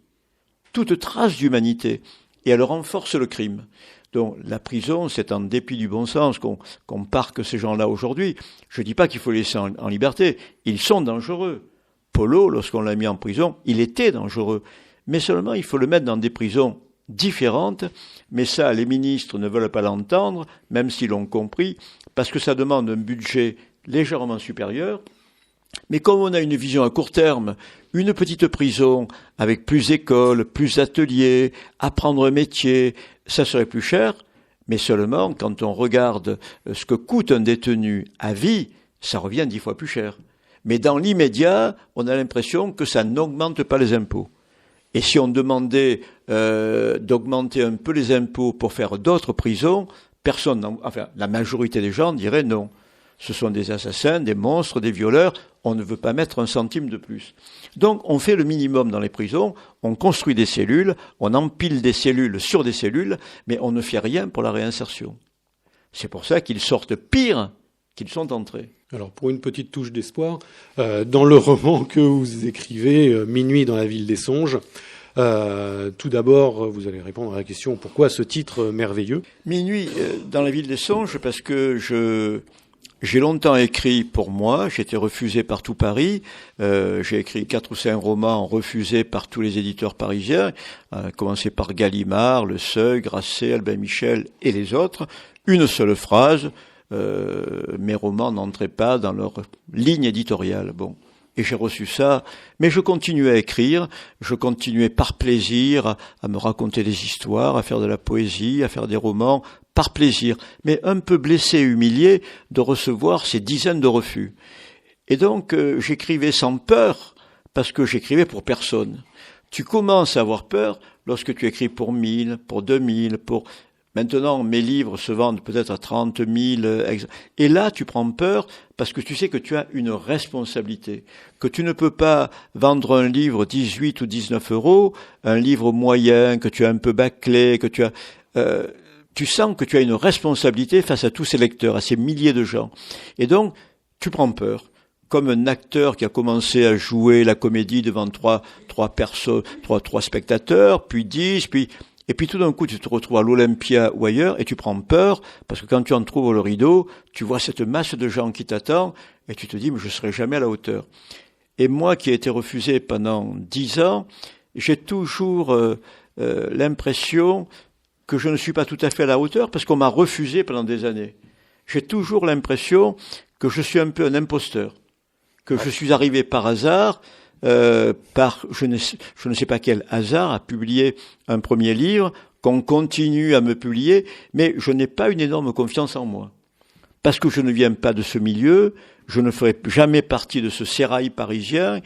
toute trace d'humanité et elle renforce le crime. Donc la prison, c'est en dépit du bon sens qu'on parque ces gens-là aujourd'hui. Je ne dis pas qu'il faut les laisser en liberté. Ils sont dangereux. Polo, lorsqu'on l'a mis en prison, il était dangereux. Mais seulement, il faut le mettre dans des prisons différentes. Mais ça, les ministres ne veulent pas l'entendre, même s'ils l'ont compris, parce que ça demande un budget légèrement supérieur. Mais comme on a une vision à court terme, une petite prison avec plus d'écoles, plus d'ateliers, apprendre un métier, ça serait plus cher, mais seulement quand on regarde ce que coûte un détenu à vie, ça revient 10 fois plus cher. Mais dans l'immédiat, on a l'impression que ça n'augmente pas les impôts. Et si on demandait d'augmenter un peu les impôts pour faire d'autres prisons, la majorité des gens diraient non. Ce sont des assassins, des monstres, des violeurs, on ne veut pas mettre un centime de plus. Donc on fait le minimum dans les prisons, on construit des cellules, on empile des cellules sur des cellules, mais on ne fait rien pour la réinsertion. C'est pour ça qu'ils sortent pire qu'ils sont entrés. Alors pour une petite touche d'espoir, dans le roman que vous écrivez, Minuit dans la ville des songes, tout d'abord, vous allez répondre à la question pourquoi ce titre merveilleux? Minuit dans la ville des songes, parce que j'ai longtemps écrit pour moi, j'ai été refusé par tout Paris, j'ai écrit 4 ou 5 romans refusés par tous les éditeurs parisiens, commencé par Gallimard, Le Seuil, Grasset, Albin Michel et les autres. Une seule phrase, mes romans n'entraient pas dans leur ligne éditoriale. Bon. Et j'ai reçu ça, mais je continuais à écrire, je continuais par plaisir à me raconter des histoires, à faire de la poésie, à faire des romans, par plaisir, mais un peu blessé et humilié de recevoir ces dizaines de refus. Et donc j'écrivais sans peur, parce que j'écrivais pour personne. Tu commences à avoir peur lorsque tu écris pour 1000, pour 2000, pour... Maintenant, mes livres se vendent peut-être à 30 000 et là, tu prends peur parce que tu sais que tu as une responsabilité, que tu ne peux pas vendre un livre 18 ou 19 euros, un livre moyen, que tu as un peu bâclé, que tu as... tu sens que tu as une responsabilité face à tous ces lecteurs, à ces milliers de gens. Et donc, tu prends peur. Comme un acteur qui a commencé à jouer la comédie devant trois spectateurs, puis 10, et puis tout d'un coup, tu te retrouves à l'Olympia ou ailleurs et tu prends peur parce que quand tu en trouves le rideau, tu vois cette masse de gens qui t'attendent et tu te dis, mais je serai jamais à la hauteur. Et moi qui ai été refusé pendant 10 ans, j'ai toujours l'impression que je ne suis pas tout à fait à la hauteur parce qu'on m'a refusé pendant des années. J'ai toujours l'impression que je suis un peu un imposteur, que je suis arrivé par hasard, je ne sais pas quel hasard, à publier un premier livre, qu'on continue à me publier, mais je n'ai pas une énorme confiance en moi. Parce que je ne viens pas de ce milieu, je ne ferai jamais partie de ce sérail parisien,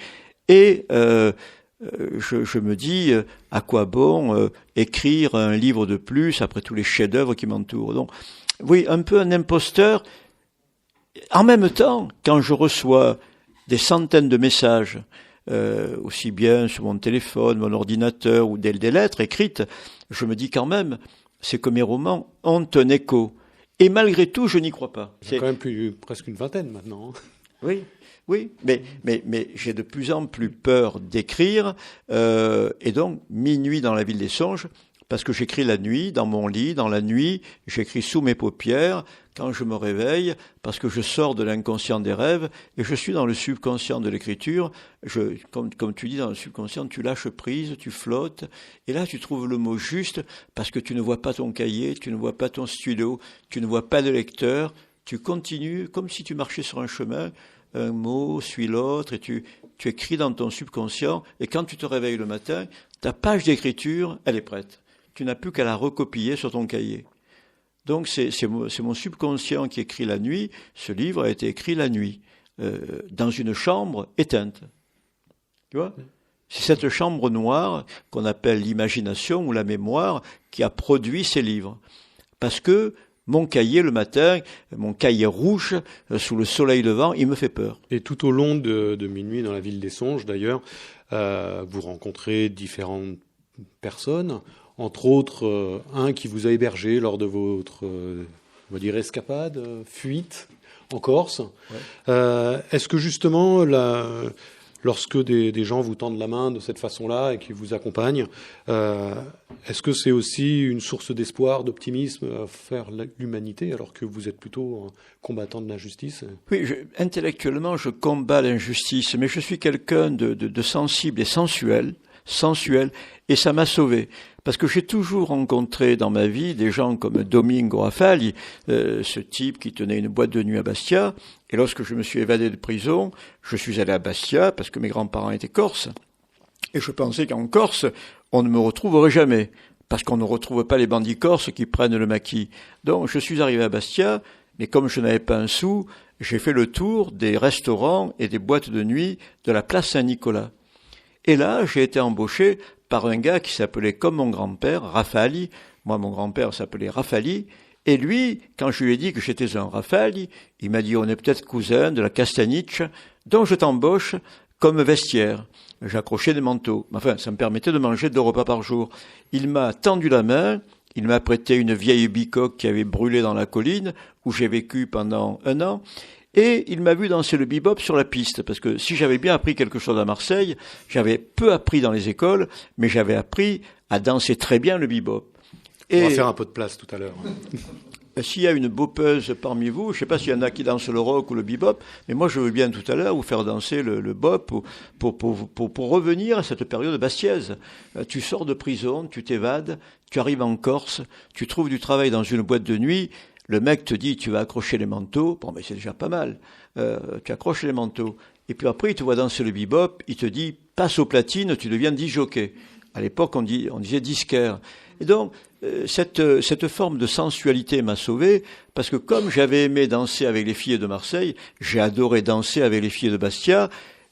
et je me dis, à quoi bon écrire un livre de plus après tous les chefs-d'œuvre qui m'entourent. Donc, oui, un peu un imposteur. En même temps, quand je reçois des centaines de messages, aussi bien sur mon téléphone, mon ordinateur ou des lettres écrites, je me dis quand même, c'est que mes romans ont un écho. Et malgré tout, je n'y crois pas. Il y a quand même presque une vingtaine maintenant. Oui, mais j'ai de plus en plus peur d'écrire, et donc Minuit dans la ville des songes parce que j'écris la nuit, dans mon lit, dans la nuit, j'écris sous mes paupières, quand je me réveille, parce que je sors de l'inconscient des rêves, et je suis dans le subconscient de l'écriture. Comme tu dis, dans le subconscient, tu lâches prise, tu flottes, et là tu trouves le mot juste, parce que tu ne vois pas ton cahier, tu ne vois pas ton stylo, tu ne vois pas de lecteur, tu continues comme si tu marchais sur un chemin, un mot suit l'autre, et tu écris dans ton subconscient, et quand tu te réveilles le matin, ta page d'écriture, elle est prête. Tu n'as plus qu'à la recopier sur ton cahier. Donc c'est mon subconscient qui écrit la nuit. Ce livre a été écrit la nuit, dans une chambre éteinte. Tu vois ? C'est cette chambre noire qu'on appelle l'imagination ou la mémoire qui a produit ces livres. Parce que mon cahier le matin, mon cahier rouge, sous le soleil levant, il me fait peur. Et tout au long de Minuit dans la ville des songes, d'ailleurs, vous rencontrez différentes personnes, entre autres un qui vous a hébergé lors de votre, on va dire, escapade, fuite en Corse. Ouais. Est-ce que justement, lorsque des gens vous tendent la main de cette façon-là et qui vous accompagnent, est-ce que c'est aussi une source d'espoir, d'optimisme vers l'humanité, alors que vous êtes plutôt un combattant de l'injustice ? Oui, intellectuellement, je combats l'injustice, mais je suis quelqu'un de sensible et sensuel, et ça m'a sauvé. Parce que j'ai toujours rencontré dans ma vie des gens comme Domingo Raffali, ce type qui tenait une boîte de nuit à Bastia. Et lorsque je me suis évadé de prison, je suis allé à Bastia parce que mes grands-parents étaient corses. Et je pensais qu'en Corse, on ne me retrouverait jamais. Parce qu'on ne retrouve pas les bandits corses qui prennent le maquis. Donc je suis arrivé à Bastia, mais comme je n'avais pas un sou, j'ai fait le tour des restaurants et des boîtes de nuit de la place Saint-Nicolas. Et là, j'ai été embauché par un gars qui s'appelait comme mon grand-père, Raffali. Moi, mon grand-père s'appelait Raffali. Et lui, quand je lui ai dit que j'étais un Raffali, il m'a dit, on est peut-être cousins de la Castaniche, donc je t'embauche comme vestiaire. J'accrochais des manteaux. Enfin, ça me permettait de manger 2 repas par jour. Il m'a tendu la main, il m'a prêté une vieille bicoque qui avait brûlé dans la colline, où j'ai vécu pendant 1 an. Et il m'a vu danser le bebop sur la piste, parce que si j'avais bien appris quelque chose à Marseille, j'avais peu appris dans les écoles, mais j'avais appris à danser très bien le bebop. On va faire un peu de place tout à l'heure. S'il y a une bopeuse parmi vous, je ne sais pas s'il y en a qui dansent le rock ou le bebop, mais moi je veux bien tout à l'heure vous faire danser le bop pour revenir à cette période bastiaise. Tu sors de prison, tu t'évades, tu arrives en Corse, tu trouves du travail dans une boîte de nuit. Le mec te dit, tu vas accrocher les manteaux. Bon, mais c'est déjà pas mal. Tu accroches les manteaux. Et puis après, il te voit danser le bebop. Il te dit, passe aux platines, tu deviens disjockey. À l'époque, on disait disquaire. Et donc, cette forme de sensualité m'a sauvé, parce que comme j'avais aimé danser avec les filles de Marseille, j'ai adoré danser avec les filles de Bastia,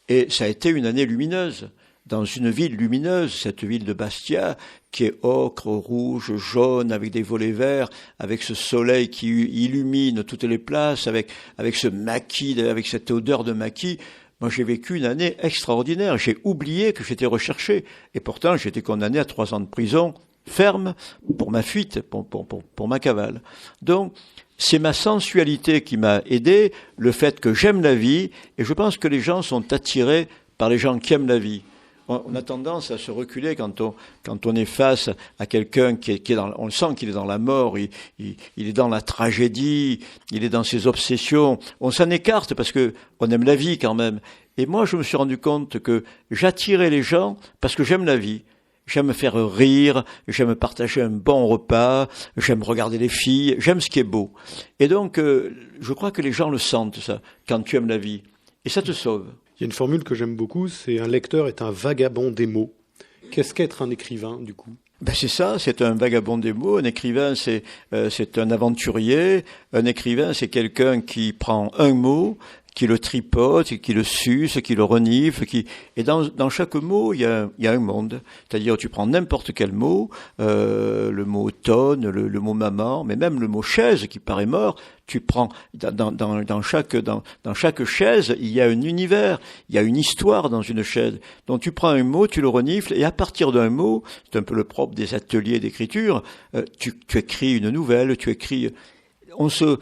et ça a été une année lumineuse. Dans une ville lumineuse, cette ville de Bastia, qui est ocre, rouge, jaune, avec des volets verts, avec ce soleil qui illumine toutes les places, avec ce maquis, avec cette odeur de maquis. Moi, j'ai vécu une année extraordinaire. J'ai oublié que j'étais recherché. Et pourtant, j'étais condamné à 3 ans de prison ferme pour ma fuite, pour ma cavale. Donc, c'est ma sensualité qui m'a aidé, le fait que j'aime la vie, et je pense que les gens sont attirés par les gens qui aiment la vie. On a tendance à se reculer quand on est face à quelqu'un qui est dans, on sent qu'il est dans la mort, il est dans la tragédie, il est dans ses obsessions. On s'en écarte parce que on aime la vie quand même. Et moi, je me suis rendu compte que j'attirais les gens parce que j'aime la vie. J'aime faire rire, j'aime partager un bon repas, j'aime regarder les filles, j'aime ce qui est beau. Et donc, je crois que les gens le sentent, ça, quand tu aimes la vie. Et ça te sauve. Il y a une formule que j'aime beaucoup, c'est un lecteur est un vagabond des mots. Qu'est-ce qu'être un écrivain, du coup ? C'est ça, c'est un vagabond des mots. Un écrivain, c'est un aventurier. Un écrivain, c'est quelqu'un qui prend un mot, qui le tripote, qui le suce, qui le renifle, et dans chaque mot, il y a un monde. C'est-à-dire, tu prends n'importe quel mot, le mot automne, le mot maman, mais même le mot chaise qui paraît mort, tu prends, dans chaque chaise, il y a un univers, il y a une histoire dans une chaise. Donc tu prends un mot, tu le renifles, et à partir d'un mot, c'est un peu le propre des ateliers d'écriture, tu écris une nouvelle, tu écris. On se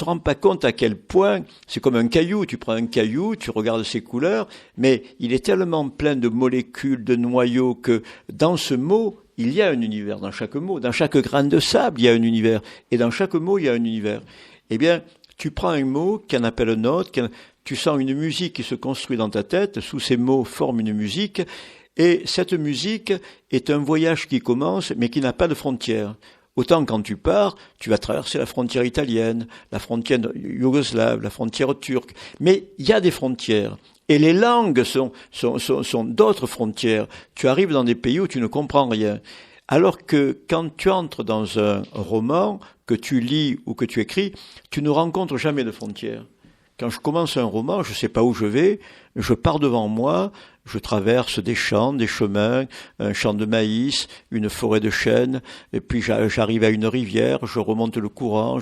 rend pas compte à quel point c'est comme un caillou. Tu prends un caillou, tu regardes ses couleurs, mais il est tellement plein de molécules, de noyaux que dans ce mot, il y a un univers dans chaque mot. Dans chaque grain de sable, il y a un univers. Et dans chaque mot, il y a un univers. Eh bien, tu prends un mot qui en appelle un autre, tu sens une musique qui se construit dans ta tête, sous ces mots forme une musique, et cette musique est un voyage qui commence, mais qui n'a pas de frontières. Autant quand tu pars, tu vas traverser la frontière italienne, la frontière yougoslave, la frontière turque, mais il y a des frontières. Et les langues sont d'autres frontières. Tu arrives dans des pays où tu ne comprends rien. Alors que quand tu entres dans un roman, que tu lis ou que tu écris, tu ne rencontres jamais de frontières. Quand je commence un roman, je ne sais pas où je vais, je pars devant moi, je traverse des champs, des chemins, un champ de maïs, une forêt de chênes, et puis j'arrive à une rivière, je remonte le courant.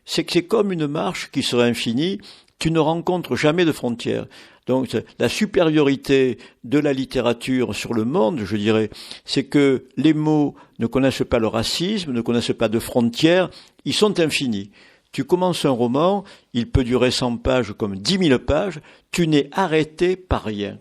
C'est comme une marche qui serait infinie, tu ne rencontres jamais de frontières. Donc la supériorité de la littérature sur le monde, je dirais, c'est que les mots ne connaissent pas le racisme, ne connaissent pas de frontières, ils sont infinis. Tu commences un roman, il peut durer 100 pages comme 10 000 pages, tu n'es arrêté par rien.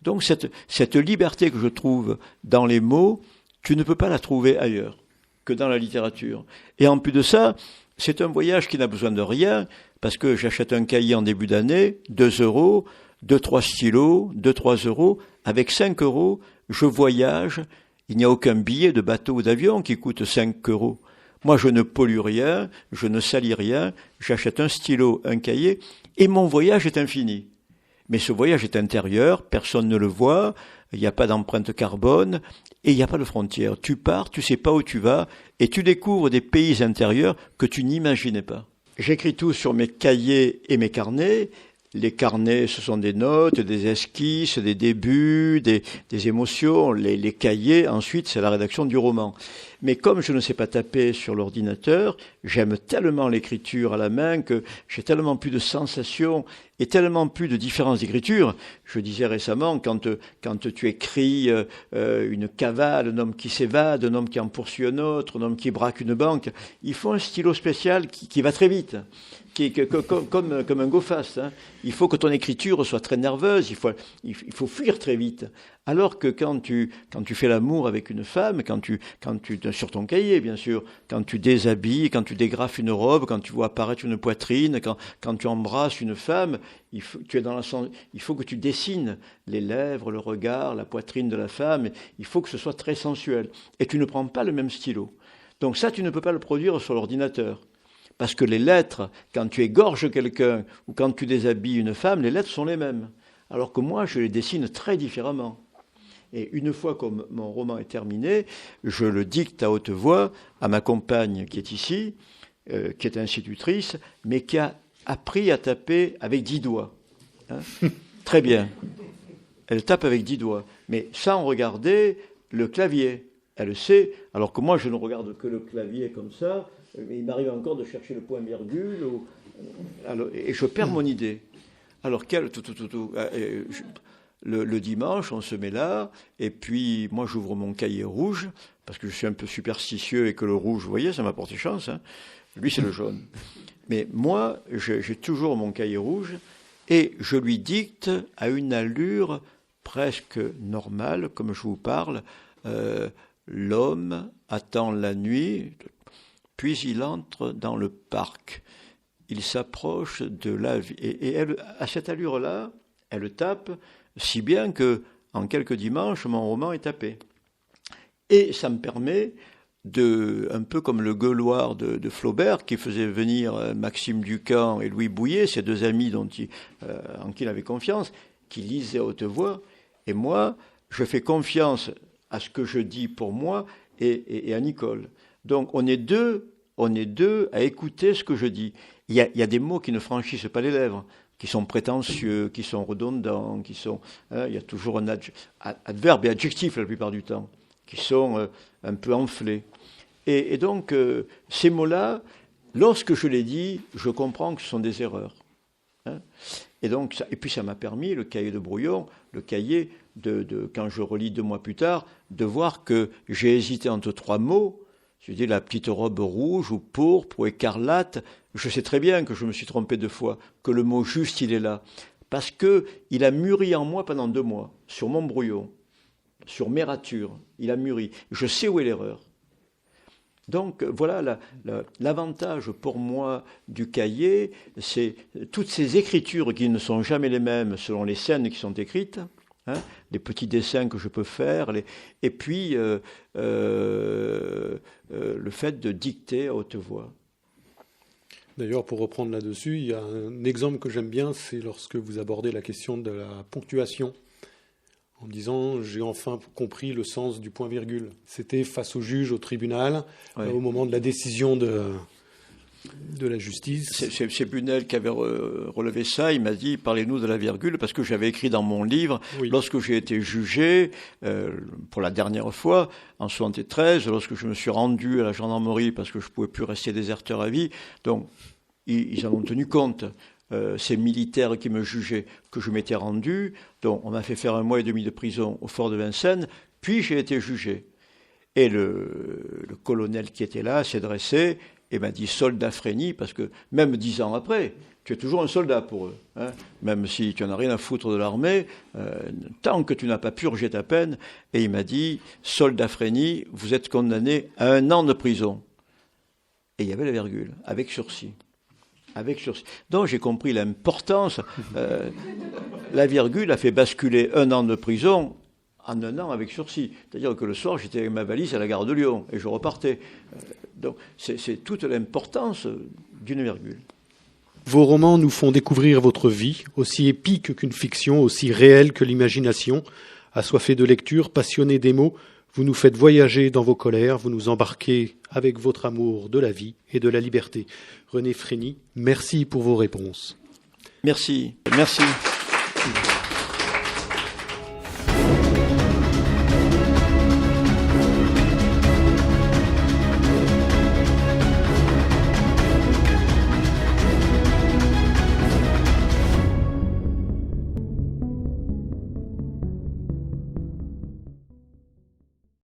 Donc cette liberté que je trouve dans les mots, tu ne peux pas la trouver ailleurs que dans la littérature. Et en plus de ça, c'est un voyage qui n'a besoin de rien, parce que j'achète un cahier en début d'année, 2 €, 2-3 stylos, 2-3 €, avec 5 €, je voyage, il n'y a aucun billet de bateau ou d'avion qui coûte 5 €. Moi, je ne pollue rien, je ne salis rien, j'achète un stylo, un cahier, et mon voyage est infini. Mais ce voyage est intérieur, personne ne le voit, il n'y a pas d'empreinte carbone, et il n'y a pas de frontières. Tu pars, tu sais pas où tu vas, et tu découvres des pays intérieurs que tu n'imaginais pas. J'écris tout sur mes cahiers et mes carnets. Les carnets, ce sont des notes, des esquisses, des débuts, des émotions. Les cahiers, ensuite, c'est la rédaction du roman. Mais comme je ne sais pas taper sur l'ordinateur, j'aime tellement l'écriture à la main que j'ai tellement plus de sensations et tellement plus de différences d'écriture. Je disais récemment, quand tu écris une cavale, un homme qui s'évade, un homme qui en poursuit un autre, un homme qui braque une banque, il faut un stylo spécial qui va très vite. Comme un go fast, hein. Il faut que ton écriture soit très nerveuse, il faut fuir très vite. Alors que quand tu fais l'amour avec une femme, quand tu sur ton cahier bien sûr, quand tu déshabilles, quand tu dégrafes une robe, quand tu vois apparaître une poitrine, quand tu embrasses une femme, il faut que tu dessines les lèvres, le regard, la poitrine de la femme. Il faut que ce soit très sensuel. Et tu ne prends pas le même stylo. Donc ça, tu ne peux pas le produire sur l'ordinateur. Parce que les lettres, quand tu égorges quelqu'un ou quand tu déshabilles une femme, les lettres sont les mêmes. Alors que moi, je les dessine très différemment. Et une fois que mon roman est terminé, je le dicte à haute voix à ma compagne qui est ici, qui est institutrice, mais qui a appris à taper avec 10 doigts. Hein. Très bien. Elle tape avec 10 doigts, mais sans regarder le clavier. Elle sait, alors que moi, je ne regarde que le clavier comme ça. Il m'arrive encore de chercher le point-virgule, et je perds mon idée. Alors, le dimanche, on se met là, et puis moi, j'ouvre mon cahier rouge, parce que je suis un peu superstitieux et que le rouge, vous voyez, ça m'a porté chance. Hein. Lui, c'est le jaune. Mais moi, j'ai toujours mon cahier rouge, et je lui dicte à une allure presque normale, comme je vous parle. L'homme attend la nuit. Puis il entre dans le parc. Il s'approche de la vie. Et elle, à cette allure-là, elle tape, si bien que, en quelques dimanches, mon roman est tapé. Et ça me permet un peu comme le gueuloir de Flaubert, qui faisait venir Maxime Ducamp et Louis Bouillet, ces 2 amis en qui il avait confiance, qui lisaient à haute voix. Et moi, je fais confiance à ce que je dis pour moi et à Nicole. Donc on est deux à écouter ce que je dis. Il y a des mots qui ne franchissent pas les lèvres, qui sont prétentieux, qui sont redondants, il y a toujours un adverbe et adjectif la plupart du temps, qui sont un peu enflés. Et donc ces mots-là, lorsque je les dis, je comprends que ce sont des erreurs. Hein. Et puis ça m'a permis, le cahier de brouillon, le cahier de quand je relis 2 mois plus tard, de voir que j'ai hésité entre 3 mots. Je dis la petite robe rouge ou pourpre ou écarlate. Je sais très bien que je me suis trompé 2 fois, que le mot juste, il est là. Parce qu'il a mûri en moi pendant 2 mois, sur mon brouillon. sur mes ratures. Il a mûri. Je sais où est l'erreur. Donc voilà l'avantage pour moi du cahier, c'est toutes ces écritures qui ne sont jamais les mêmes selon les scènes qui sont écrites, les petits dessins que je peux faire, et puis le fait de dicter à haute voix. D'ailleurs, pour reprendre là-dessus, il y a un exemple que j'aime bien, c'est lorsque vous abordez la question de la ponctuation, en disant « j'ai enfin compris le sens du point-virgule ». C'était face au juge, au tribunal, au moment de la décision de la justice. C'est Bunel qui avait relevé ça. Il m'a dit « parlez-nous de la virgule » parce que j'avais écrit dans mon livre, lorsque j'ai été jugé pour la dernière fois, en 1973, lorsque je me suis rendu à la gendarmerie parce que je ne pouvais plus rester déserteur à vie, donc ils en ont tenu compte. Ces militaires qui me jugeaient, que je m'étais rendu. Donc, on m'a fait faire 1 mois et demi de prison au fort de Vincennes, puis j'ai été jugé. Et le colonel qui était là s'est dressé et m'a dit « soldat Frény », parce que même 10 ans après, tu es toujours un soldat pour eux. Même si tu n'en as rien à foutre de l'armée, tant que tu n'as pas purgé ta peine. Et il m'a dit « soldat Frény, vous êtes condamné à 1 an de prison ». Et il y avait la virgule, avec sursis. Donc j'ai compris l'importance. La virgule a fait basculer 1 an de prison en 1 an avec sursis. C'est-à-dire que le soir, j'étais avec ma valise à la gare de Lyon et je repartais. Donc c'est toute l'importance d'une virgule. Vos romans nous font découvrir votre vie, aussi épique qu'une fiction, aussi réelle que l'imagination. Assoiffés de lecture, passionnés des mots, vous nous faites voyager dans vos colères, vous nous embarquez avec votre amour de la vie et de la liberté. René Frény, merci pour vos réponses. Merci.